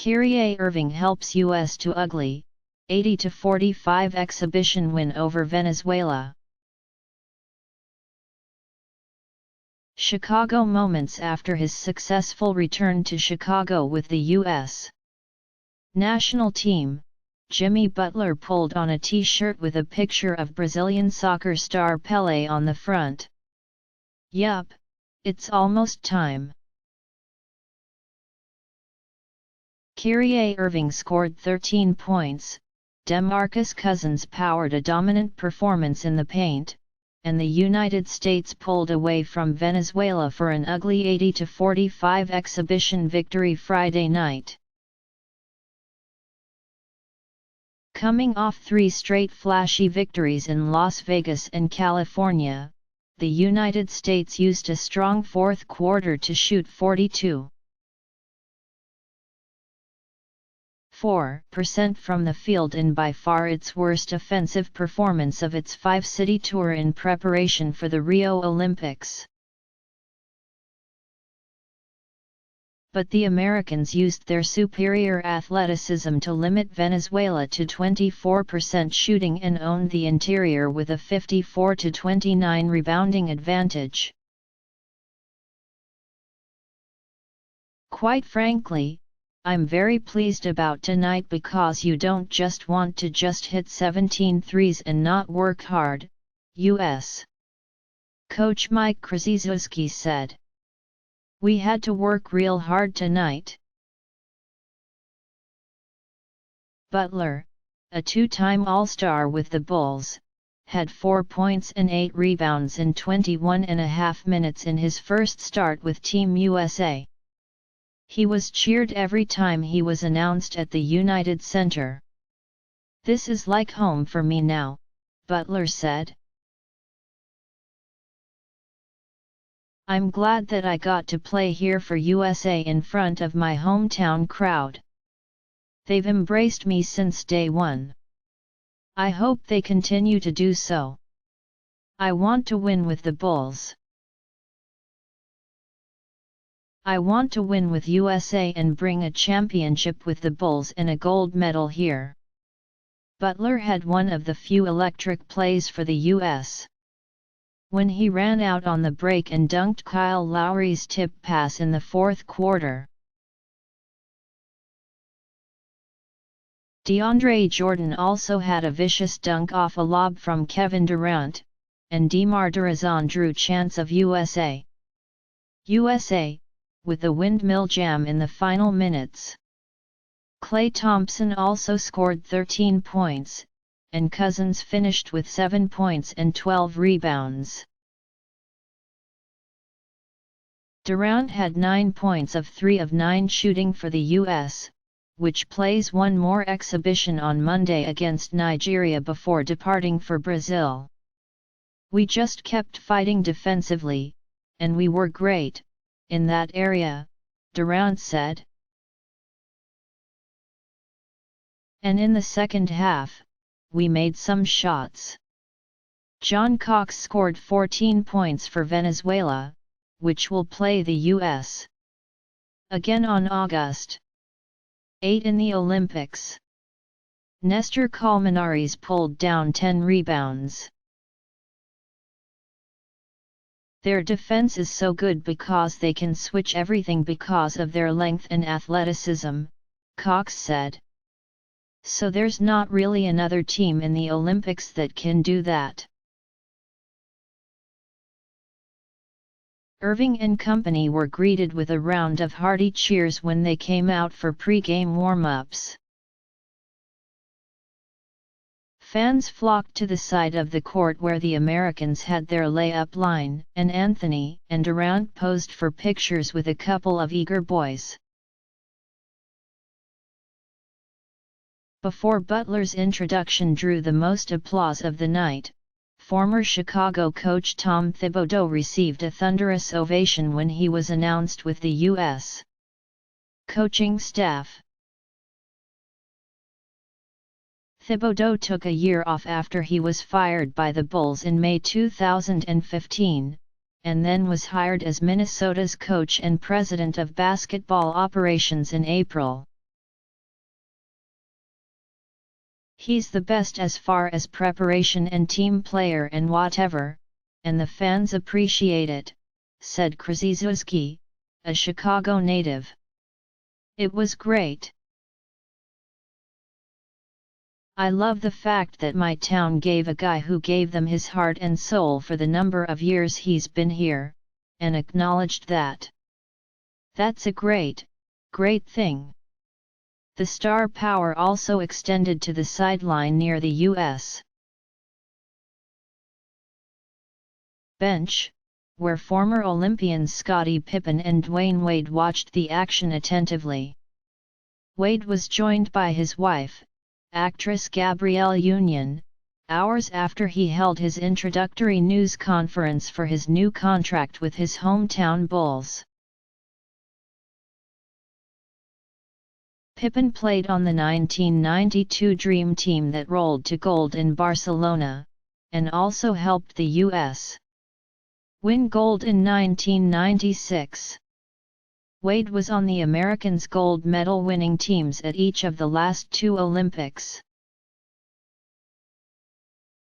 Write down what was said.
Kyrie Irving helps U.S. to ugly, 80-45 exhibition win over Venezuela. Chicago moments after his successful return to Chicago with the U.S. national team. Jimmy Butler pulled on a t-shirt with a picture of Brazilian soccer star Pele on the front. Yup, it's almost time. Kyrie Irving scored 13 points, DeMarcus Cousins powered a dominant performance in the paint, and the United States pulled away from Venezuela for an ugly 80-45 exhibition victory Friday night. Coming off 3 straight flashy victories in Las Vegas and California, the United States used a strong fourth quarter to shoot 42.4% from the field in by far its worst offensive performance of its 5-city tour in preparation for the Rio Olympics. But the Americans used their superior athleticism to limit Venezuela to 24% shooting and owned the interior with a 54-29 rebounding advantage. Quite frankly, I'm very pleased about tonight because you don't just want to just hit 17 threes and not work hard, U.S. coach Mike Krzyzewski said. We had to work real hard tonight. Butler, a 2-time All-Star with the Bulls, had 4 points and 8 rebounds in 21.5 minutes in his first start with Team USA. He was cheered every time he was announced at the United Center. "This is like home for me now," Butler said. "I'm glad that I got to play here for USA in front of my hometown crowd. They've embraced me since day one. I hope they continue to do so. I want to win with the Bulls. I want to win with USA and bring a championship with the Bulls and a gold medal here." Butler had one of the few electric plays for the U.S. when he ran out on the break and dunked Kyle Lowry's tip pass in the fourth quarter. DeAndre Jordan also had a vicious dunk off a lob from Kevin Durant, and DeMar DeRozan drew chants of USA. USA, with a windmill jam in the final minutes. Klay Thompson also scored 13 points, and Cousins finished with 7 points and 12 rebounds. Durant had 9 points of 3 of 9 shooting for the U.S., which plays one more exhibition on Monday against Nigeria before departing for Brazil. "We just kept fighting defensively, and we were great in that area," Durant said. "And in the second half, we made some shots." John Cox scored 14 points for Venezuela, which will play the U.S. again on August 8 in the Olympics. Nestor Colmenares pulled down 10 rebounds. "Their defense is so good because they can switch everything because of their length and athleticism," Cox said. "So there's not really another team in the Olympics that can do that." Irving and company were greeted with a round of hearty cheers when they came out for pre-game warm-ups. Fans flocked to the side of the court where the Americans had their layup line, and Anthony and Durant posed for pictures with a couple of eager boys. Before Butler's introduction drew the most applause of the night, former Chicago coach Tom Thibodeau received a thunderous ovation when he was announced with the U.S. coaching staff. Thibodeau took a year off after he was fired by the Bulls in May 2015, and then was hired as Minnesota's coach and president of basketball operations in April. He's the best as far as preparation and team player and whatever, and the fans appreciate it, said Krzyzewski, a Chicago native. It was great. I love the fact that my town gave a guy who gave them his heart and soul for the number of years he's been here, and acknowledged that. That's a great thing. The star power also extended to the sideline near the U.S. bench, where former Olympians Scottie Pippen and Dwayne Wade watched the action attentively. Wade was joined by his wife, actress Gabrielle Union, hours after he held his introductory news conference for his new contract with his hometown Bulls. Pippen played on the 1992 Dream Team that rolled to gold in Barcelona, and also helped the U.S. win gold in 1996. Wade was on the Americans' gold medal winning teams at each of the last two Olympics.